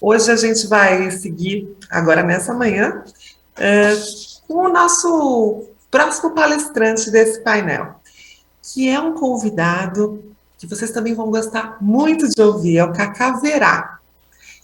Hoje a gente vai seguir, agora nessa manhã, é, com o nosso próximo palestrante desse painel, que é um convidado que vocês também vão gostar muito de ouvir, é o Cacá Verá.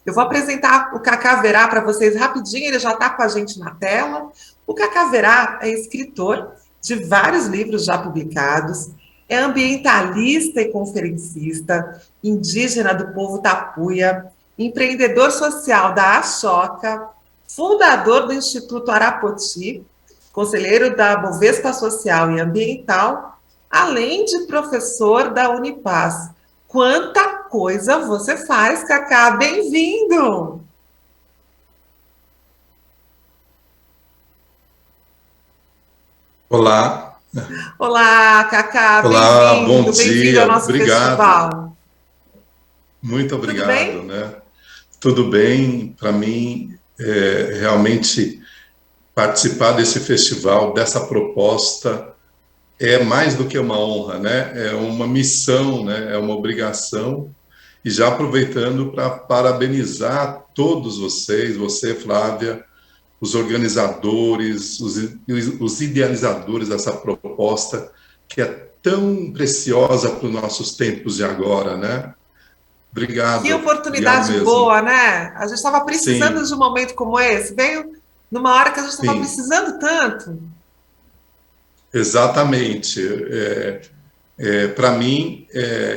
Eu vou apresentar o Cacá Verá para vocês rapidinho, ele já está com a gente na tela. O Cacá Verá é escritor de vários livros já publicados, é ambientalista e conferencista, indígena do povo Tapuia, empreendedor social da Ashoka, fundador do Instituto Arapoti, conselheiro da Bovespa Social e Ambiental, além de professor da Unipaz. Quanta coisa você faz, Cacá! Bem-vindo! Olá, Olá, Cacá, olá, bom bem-vindo ao dia, nosso obrigado, festival. muito Tudo obrigado, bem? né? Tudo bem, para mim, realmente participar desse festival, dessa proposta, é mais do que uma honra, né? É uma missão, né? É uma obrigação. E já aproveitando para parabenizar todos vocês, você, Flávia, os organizadores, os idealizadores dessa proposta, que é tão preciosa para os nossos tempos de agora, né? Que Obrigado, obrigado oportunidade mesmo. boa, né? A gente estava precisando de Sim, um momento como esse. Veio numa hora que a gente estava sim, precisando tanto. exatamente. Para mim,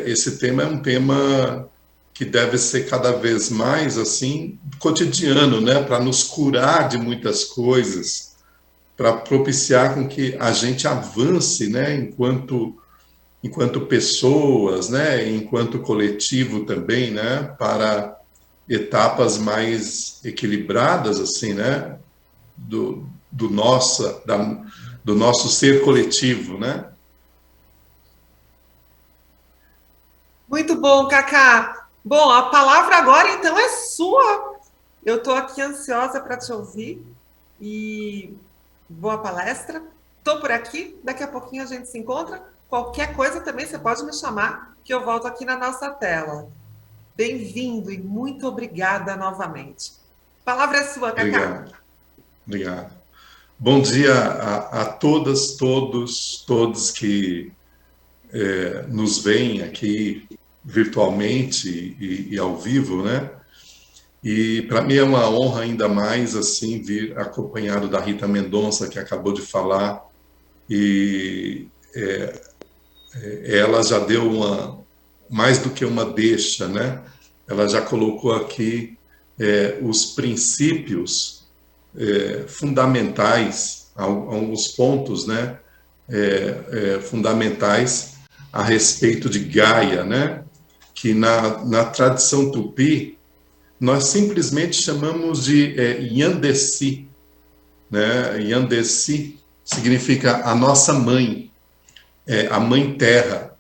esse tema é um tema que deve ser cada vez mais assim cotidiano, né? Para nos curar de muitas coisas, para propiciar com que a gente avance, né? Enquanto pessoas, né? Enquanto coletivo também, né? Para etapas mais equilibradas, assim, né? Do nosso ser coletivo, né? Muito bom, Cacá. Bom, a palavra agora então é sua. Eu estou aqui ansiosa para te ouvir e boa palestra. Estou por aqui, daqui a pouquinho a gente se encontra. Qualquer coisa também você pode me chamar, que eu volto aqui na nossa tela. Bem-vindo e muito obrigada novamente. A palavra é sua, Cacá. Obrigado, obrigado. Bom dia a todas, todos que nos veem aqui virtualmente e ao vivo, né? E para mim é uma honra ainda mais assim vir acompanhado da Rita Mendonça, que acabou de falar, e ela já deu mais do que uma deixa, né? Ela já colocou aqui os princípios fundamentais, alguns pontos, né? Fundamentais a respeito de Gaia, né? Que na tradição tupi nós simplesmente chamamos de Yandesi, né? Yandesi significa a nossa mãe, a mãe terra.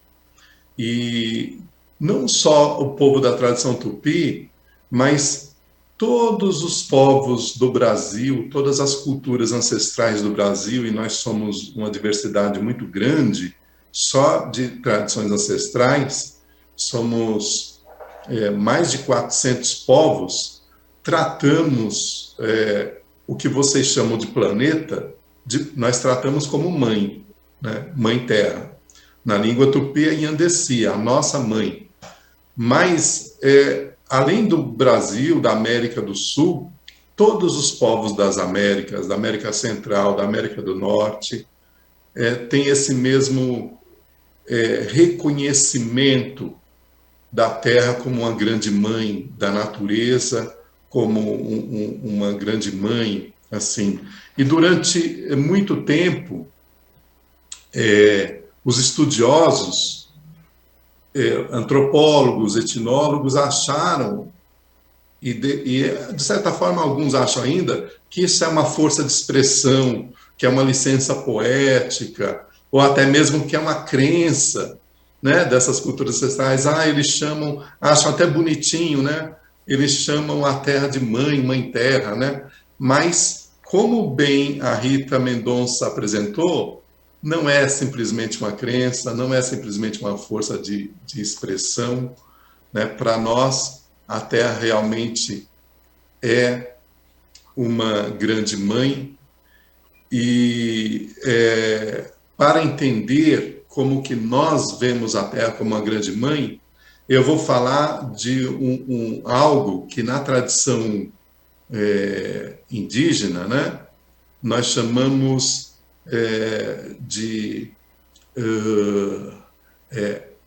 E não só o povo da tradição tupi, mas todos os povos do Brasil, todas as culturas ancestrais do Brasil, e nós somos uma diversidade muito grande, só de tradições ancestrais, somos mais de 400 povos, tratamos o que vocês chamam de planeta, nós tratamos como mãe, né? Mãe Terra. Na língua tupi é Yandesi, a nossa mãe. Mas, além do Brasil, da América do Sul, todos os povos das Américas, da América Central, da América do Norte, têm esse mesmo reconhecimento da Terra como uma grande mãe da natureza, como uma grande mãe, assim. E durante muito tempo, os estudiosos, antropólogos, etnólogos acharam, de certa forma alguns acham ainda, que isso é uma força de expressão, que é uma licença poética, ou até mesmo que é uma crença, né, dessas culturas ancestrais. Eles chamam, acham até bonitinho, né? Eles chamam a terra de mãe, mãe terra, né? Mas, como bem a Rita Mendonça apresentou, não é simplesmente uma crença, não é simplesmente uma força de expressão, né? Para nós, a terra realmente é uma grande mãe e para entender como que nós vemos a Terra como uma grande mãe, eu vou falar de algo que na tradição indígena, né, nós chamamos de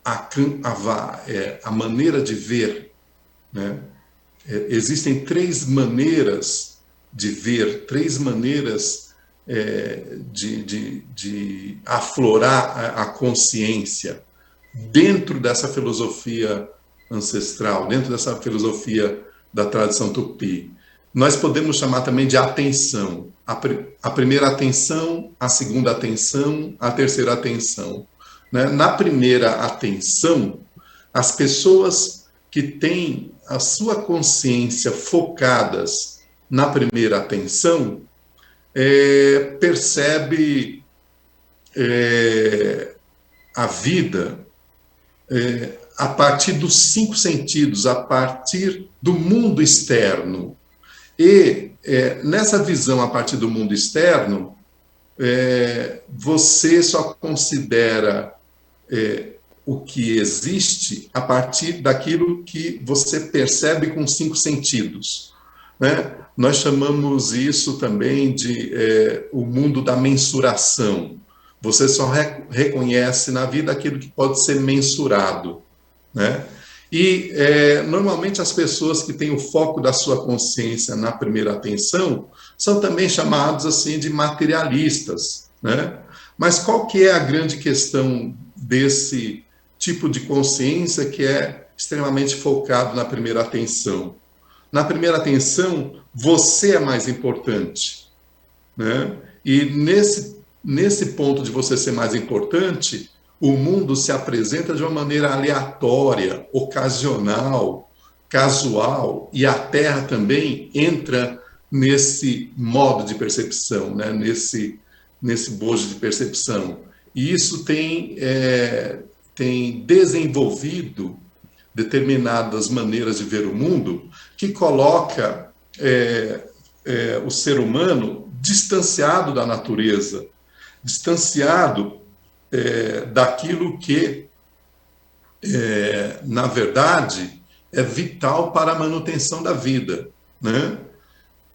Akan Avá, a maneira de ver, né? Existem três maneiras de ver, três maneiras de aflorar a consciência dentro dessa filosofia ancestral, dentro dessa filosofia da tradição tupi. Nós podemos chamar também de atenção. A primeira atenção, a segunda atenção, a terceira atenção. Né? Na primeira atenção, as pessoas que têm a sua consciência focadas na primeira atenção, percebe a vida a partir dos cinco sentidos, a partir do mundo externo. E nessa visão a partir do mundo externo, você só considera o que existe a partir daquilo que você percebe com cinco sentidos, né? Nós chamamos isso também de o mundo da mensuração. Você só reconhece na vida aquilo que pode ser mensurado, né? E normalmente as pessoas que têm o foco da sua consciência na primeira atenção são também chamados assim de materialistas, né? Mas qual que é a grande questão desse tipo de consciência que é extremamente focado na primeira atenção? Na primeira atenção, você é mais importante, né? E nesse ponto de você ser mais importante, o mundo se apresenta de uma maneira aleatória, ocasional, casual, e a Terra também entra nesse modo de percepção, né? nesse bojo de percepção. E isso tem desenvolvido determinadas maneiras de ver o mundo que coloca o ser humano distanciado da natureza, distanciado daquilo que, na verdade, é vital para a manutenção da vida, né?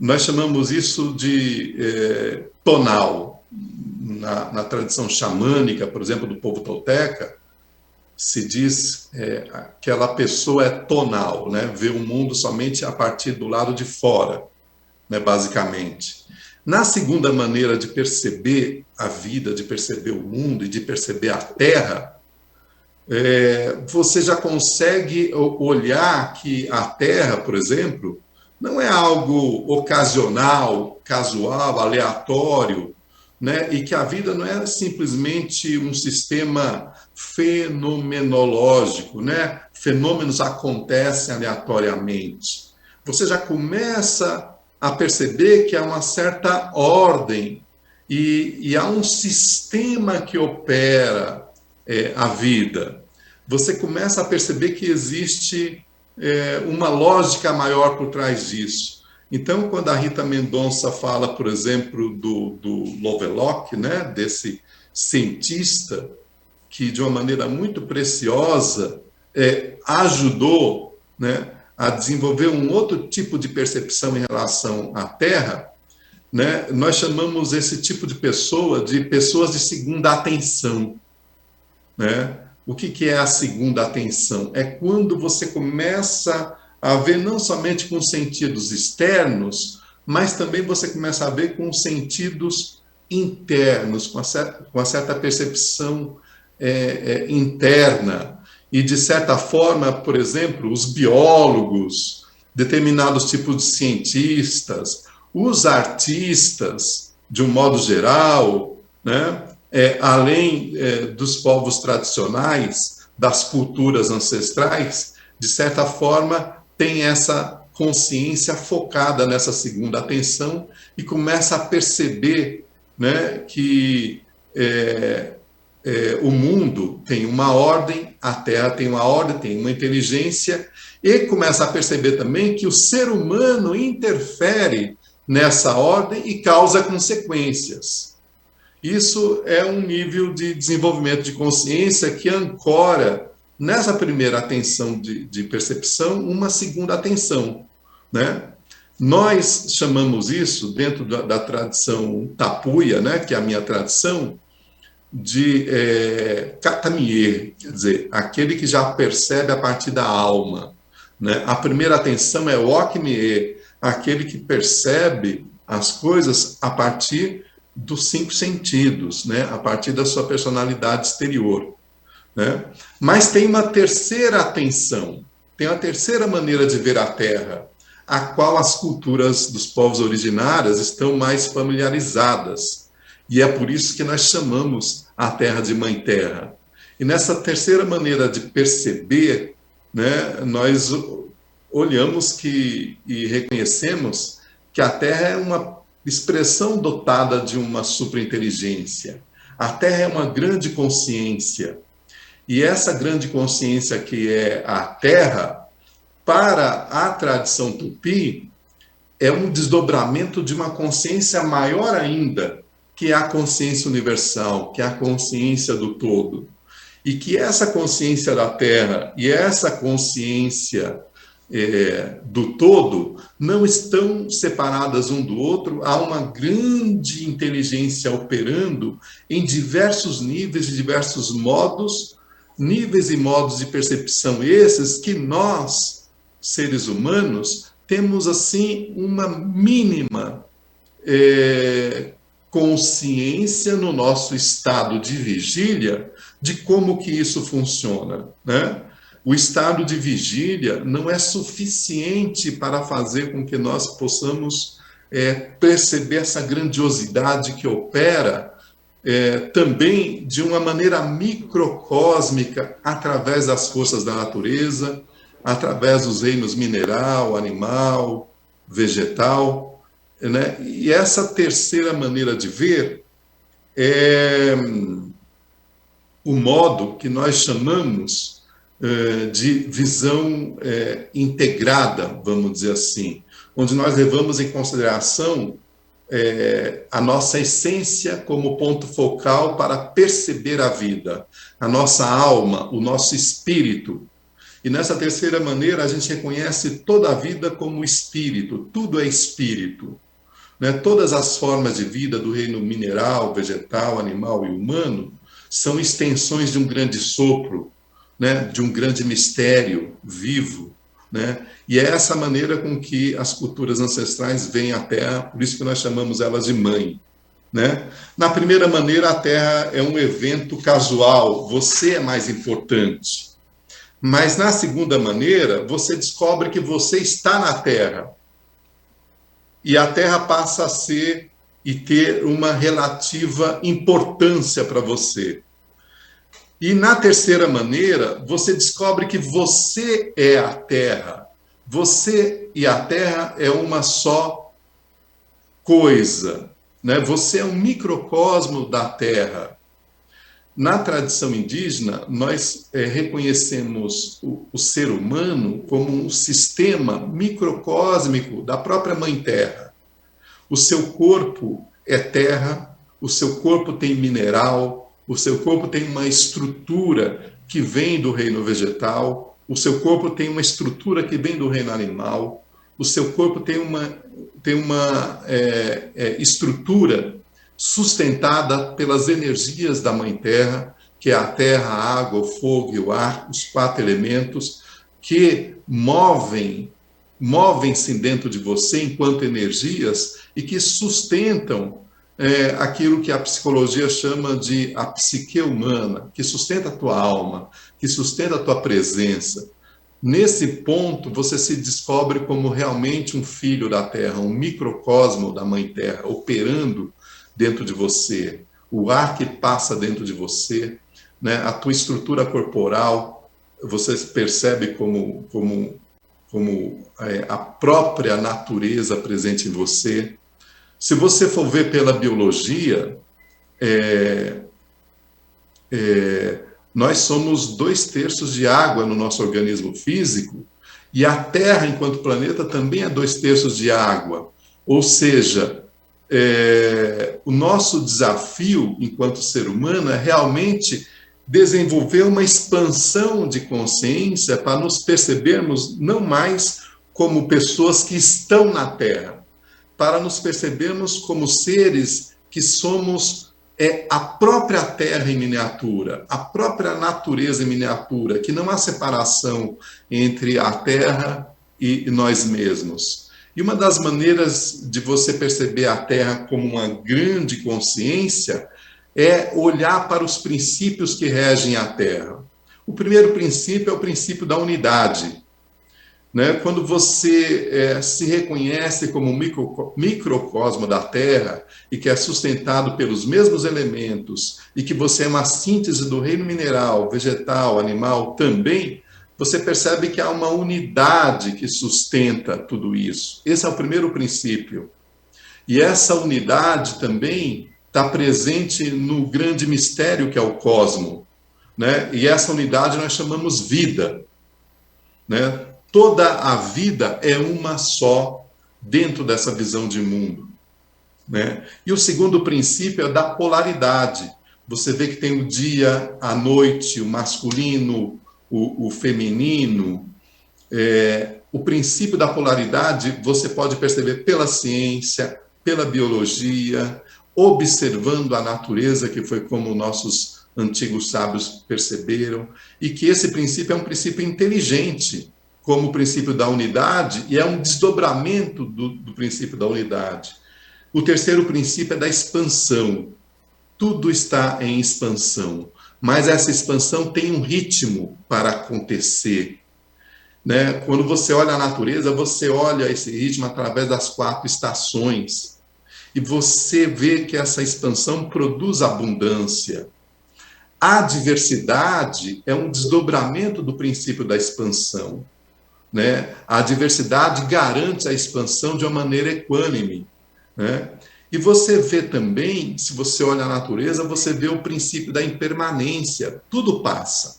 Nós chamamos isso de tonal. Na tradição xamânica, por exemplo, do povo tolteca, se diz que aquela pessoa é tonal, né? Vê o mundo somente a partir do lado de fora, né? Basicamente. Na segunda maneira de perceber a vida, de perceber o mundo e de perceber a Terra, você já consegue olhar que a Terra, por exemplo, não é algo ocasional, casual, aleatório, né? E que a vida não é simplesmente um sistema fenomenológico, né? Fenômenos acontecem aleatoriamente. Você já começa a perceber que há uma certa ordem e há um sistema que opera a vida. Você começa a perceber que existe uma lógica maior por trás disso. Então, quando a Rita Mendonça fala, por exemplo, do Lovelock, né, desse cientista que, de uma maneira muito preciosa, ajudou, né, a desenvolver um outro tipo de percepção em relação à Terra, né, nós chamamos esse tipo de pessoa de pessoas de segunda atenção, né? O que é a segunda atenção? É quando você começa a ver não somente com sentidos externos, mas também você começa a ver com sentidos internos, com uma certa percepção interna. E, de certa forma, por exemplo, os biólogos, determinados tipos de cientistas, os artistas, de um modo geral, né? Além dos povos tradicionais, das culturas ancestrais, de certa forma, tem essa consciência focada nessa segunda atenção e começa a perceber, né, que o mundo tem uma ordem, a Terra tem uma ordem, tem uma inteligência, e começa a perceber também que o ser humano interfere nessa ordem e causa consequências. Isso é um nível de desenvolvimento de consciência que ancora nessa primeira atenção de percepção uma segunda atenção, né? Nós chamamos isso, dentro da tradição tapuia, né, que é a minha tradição, de Katamier, quer dizer, aquele que já percebe a partir da alma, né? A primeira atenção é Okmie, aquele que percebe as coisas a partir dos 5 sentidos, né? A partir da sua personalidade exterior, né? Mas tem uma terceira atenção, tem uma terceira maneira de ver a Terra, a qual as culturas dos povos originários estão mais familiarizadas. E é por isso que nós chamamos a Terra de Mãe Terra. E nessa terceira maneira de perceber, né, nós olhamos e reconhecemos que a Terra é uma expressão dotada de uma superinteligência. A Terra é uma grande consciência. E essa grande consciência que é a Terra, para a tradição tupi, é um desdobramento de uma consciência maior ainda, que é a consciência universal, que é a consciência do todo. E que essa consciência da Terra e essa consciência do todo não estão separadas um do outro, há uma grande inteligência operando em diversos níveis e diversos modos, níveis e modos de percepção esses que nós, seres humanos, temos assim uma mínima consciência no nosso estado de vigília de como que isso funciona, né? O estado de vigília não é suficiente para fazer com que nós possamos perceber essa grandiosidade que opera também de uma maneira microcósmica através das forças da natureza, através dos reinos mineral, animal, vegetal, né? E essa terceira maneira de ver é o modo que nós chamamos de visão integrada, vamos dizer assim, onde nós levamos em consideração a nossa essência como ponto focal para perceber a vida, a nossa alma, o nosso espírito. E nessa terceira maneira, a gente reconhece toda a vida como espírito, tudo é espírito, né? Todas as formas de vida do reino mineral, vegetal, animal e humano são extensões de um grande sopro, né? De um grande mistério vivo, né? E é essa maneira com que as culturas ancestrais veem a Terra, por isso que nós chamamos elas de mãe, né? Na primeira maneira, a Terra é um evento casual, você é mais importante. Mas na segunda maneira, você descobre que você está na Terra. E a Terra passa a ser e ter uma relativa importância para você. E na terceira maneira, você descobre que você é a Terra. Você e a Terra é uma só coisa, né? Você é um microcosmo da Terra. Na tradição indígena, nós reconhecemos o ser humano como um sistema microcósmico da própria Mãe Terra. O seu corpo é terra, o seu corpo tem mineral, o seu corpo tem uma estrutura que vem do reino vegetal, o seu corpo tem uma estrutura que vem do reino animal, o seu corpo tem uma estrutura sustentada pelas energias da Mãe Terra, que é a terra, a água, o fogo e o ar, os 4 elementos, que movem-se dentro de você enquanto energias e que sustentam aquilo que a psicologia chama de a psique humana, que sustenta a tua alma, que sustenta a tua presença. Nesse ponto, você se descobre como realmente um filho da Terra, um microcosmo da Mãe Terra, operando dentro de você, o ar que passa dentro de você, né? A tua estrutura corporal, você percebe como a própria natureza presente em você. Se você for ver pela biologia, nós somos 2/3 de água no nosso organismo físico, E a Terra, enquanto planeta, também é 2/3 de água. Ou seja, o nosso desafio, enquanto ser humano, é realmente desenvolver uma expansão de consciência para nos percebermos não mais como pessoas que estão na Terra, para nos percebermos como seres que somos a própria Terra em miniatura, a própria natureza em miniatura, que não há separação entre a Terra e nós mesmos. E uma das maneiras de você perceber a Terra como uma grande consciência é olhar para os princípios que regem a Terra. O primeiro princípio é o princípio da unidade. Né? Quando você se reconhece como um microcosmo da Terra e que é sustentado pelos mesmos elementos e que você é uma síntese do reino mineral, vegetal, animal também, você percebe que há uma unidade que sustenta tudo isso. Esse é o primeiro princípio. E essa unidade também está presente no grande mistério que é o cosmo, né? E essa unidade nós chamamos vida, né? Toda a vida é uma só dentro dessa visão de mundo, né? E o segundo princípio é da polaridade. Você vê que tem o dia, a noite, o masculino, o feminino. O princípio da polaridade você pode perceber pela ciência, pela biologia, observando a natureza, que foi como nossos antigos sábios perceberam, e que esse princípio é um princípio inteligente, como o princípio da unidade, e é um desdobramento do princípio da unidade. O terceiro princípio é da expansão. Tudo está em expansão, mas essa expansão tem um ritmo para acontecer. Né? Quando você olha a natureza, você olha esse ritmo através das 4 estações, e você vê que essa expansão produz abundância. A diversidade é um desdobramento do princípio da expansão. Né? A diversidade garante a expansão de uma maneira equânime. Né? E você vê também, se você olha a natureza, você vê o princípio da impermanência. Tudo passa.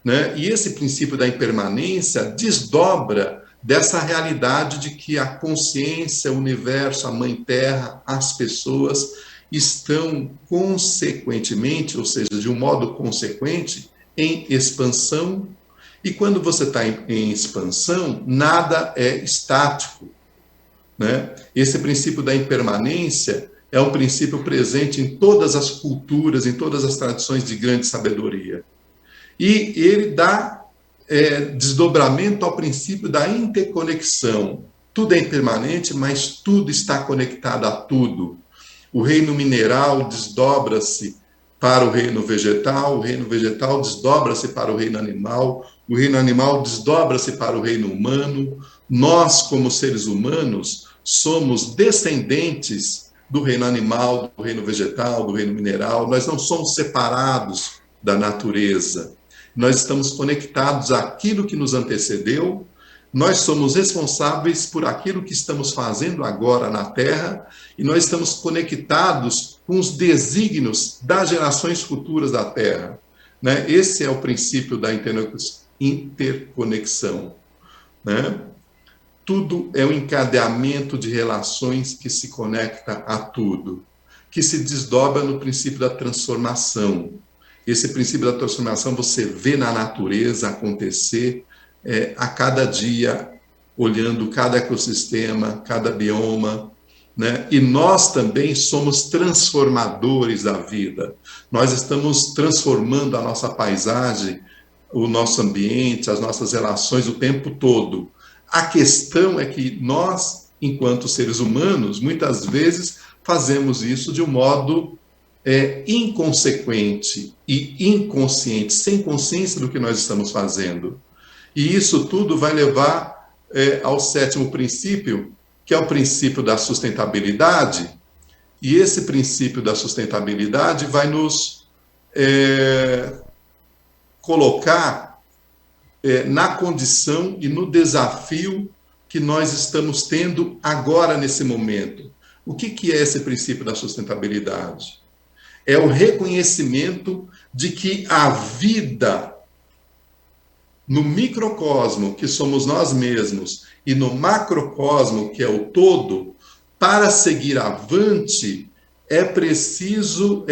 Né? E esse princípio da impermanência desdobra dessa realidade de que a consciência, o universo, a Mãe Terra, as pessoas estão consequentemente, ou seja, de um modo consequente, em expansão. E quando você está em expansão, nada é estático. Né? Esse princípio da impermanência é um princípio presente em todas as culturas, em todas as tradições de grande sabedoria. E ele dá desdobramento ao princípio da interconexão. Tudo é impermanente, mas tudo está conectado a tudo. O reino mineral desdobra-se para o reino vegetal desdobra-se para o reino animal desdobra-se para o reino humano. Nós, como seres humanos, somos descendentes do reino animal, do reino vegetal, do reino mineral. Nós não somos separados da natureza. Nós estamos conectados àquilo que nos antecedeu, nós somos responsáveis por aquilo que estamos fazendo agora na Terra, e nós estamos conectados com os desígnios das gerações futuras da Terra. Né? Esse é o princípio da interconexão. Né? Tudo é um encadeamento de relações que se conecta a tudo, que se desdobra no princípio da transformação. Esse princípio da transformação você vê na natureza acontecer a cada dia, olhando cada ecossistema, cada bioma, né? E nós também somos transformadores da vida. Nós estamos transformando a nossa paisagem, o nosso ambiente, as nossas relações o tempo todo. A questão é que nós, enquanto seres humanos, muitas vezes fazemos isso de um modo inconsequente e inconsciente, sem consciência do que nós estamos fazendo. E isso tudo vai levar ao 7º princípio, que é o princípio da sustentabilidade. E esse princípio da sustentabilidade vai nos colocar na condição e no desafio que nós estamos tendo agora, nesse momento. O que é esse princípio da sustentabilidade? É o reconhecimento de que a vida no microcosmo, que somos nós mesmos, e no macrocosmo, que é o todo, para seguir avante, é preciso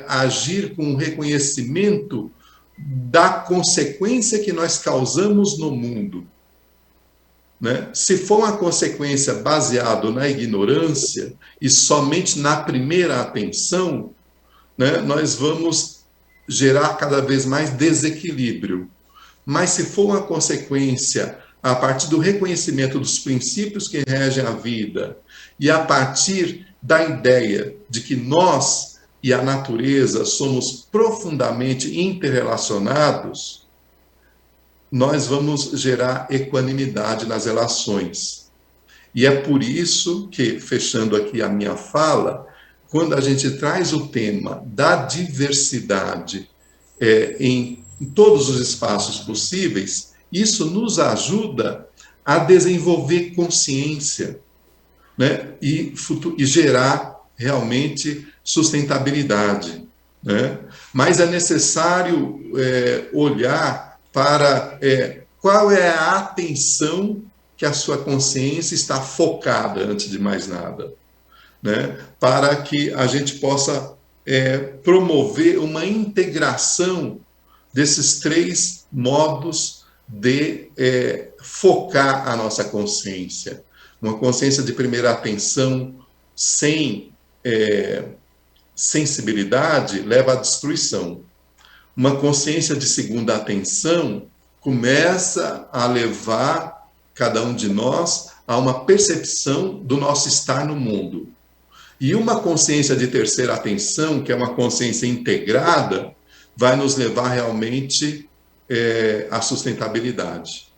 agir com o reconhecimento da consequência que nós causamos no mundo. Né? Se for uma consequência baseada na ignorância e somente na primeira atenção, né, nós vamos gerar cada vez mais desequilíbrio. Mas se for uma consequência a partir do reconhecimento dos princípios que regem a vida e a partir da ideia de que nós e a natureza somos profundamente interrelacionados, nós vamos gerar equanimidade nas relações. E é por isso que, fechando aqui a minha fala, quando a gente traz o tema da diversidade em todos os espaços possíveis, isso nos ajuda a desenvolver consciência, né? E gerar realmente sustentabilidade. Né? Mas é necessário olhar para qual é a atenção que a sua consciência está focada, antes de mais nada, né? Para que a gente possa promover uma integração desses três modos de focar a nossa consciência. Uma consciência de primeira atenção sem sensibilidade leva à destruição. Uma consciência de segunda atenção começa a levar cada um de nós a uma percepção do nosso estar no mundo. E uma consciência de terceira atenção, que é uma consciência integrada, vai nos levar realmente à sustentabilidade.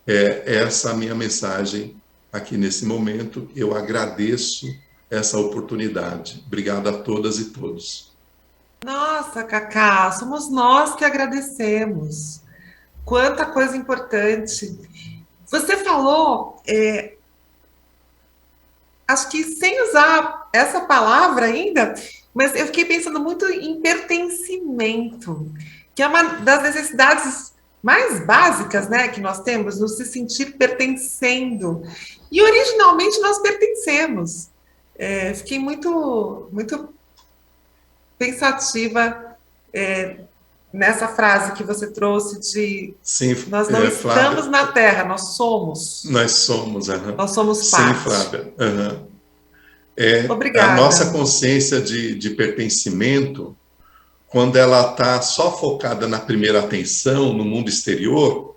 Essa a minha mensagem aqui nesse momento. Eu agradeço essa oportunidade. Obrigado a todas e todos. Nossa, Cacá, somos nós que agradecemos. Quanta coisa importante. Você falou, acho que sem usar essa palavra ainda, mas eu fiquei pensando muito em pertencimento, que é uma das necessidades mais básicas, né, que nós temos, nos se sentir pertencendo. E originalmente nós pertencemos. Fiquei muito, muito pensativa nessa frase que você trouxe de Sim, nós não estamos Flávia, na Terra, nós somos. nós somos. Nós somos Sim, parte. Flávia. A Obrigada. nossa consciência de pertencimento, quando ela está só focada na primeira atenção, no mundo exterior,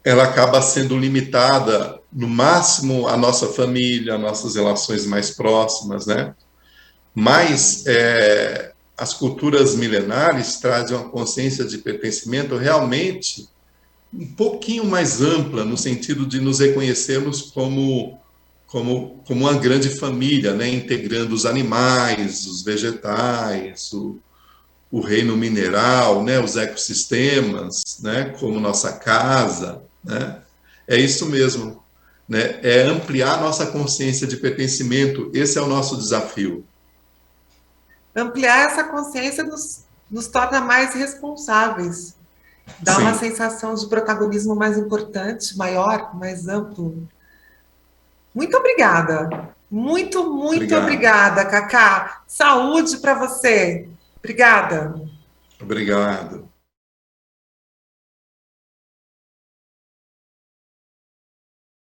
ela acaba sendo limitada, no máximo, à nossa família, às nossas relações mais próximas, né? Mas as culturas milenares trazem uma consciência de pertencimento realmente um pouquinho mais ampla, no sentido de nos reconhecermos como uma grande família, né? Integrando os animais, os vegetais, o reino mineral, né? Os ecossistemas, né? Como nossa casa. Né? É isso mesmo. Né? É ampliar nossa consciência de pertencimento. Esse é o nosso desafio. Ampliar essa consciência nos torna mais responsáveis. Dá uma sensação de protagonismo mais importante, maior, mais amplo. Muito obrigada. Muito, muito obrigada, Cacá. Saúde para você. Obrigada. Obrigado.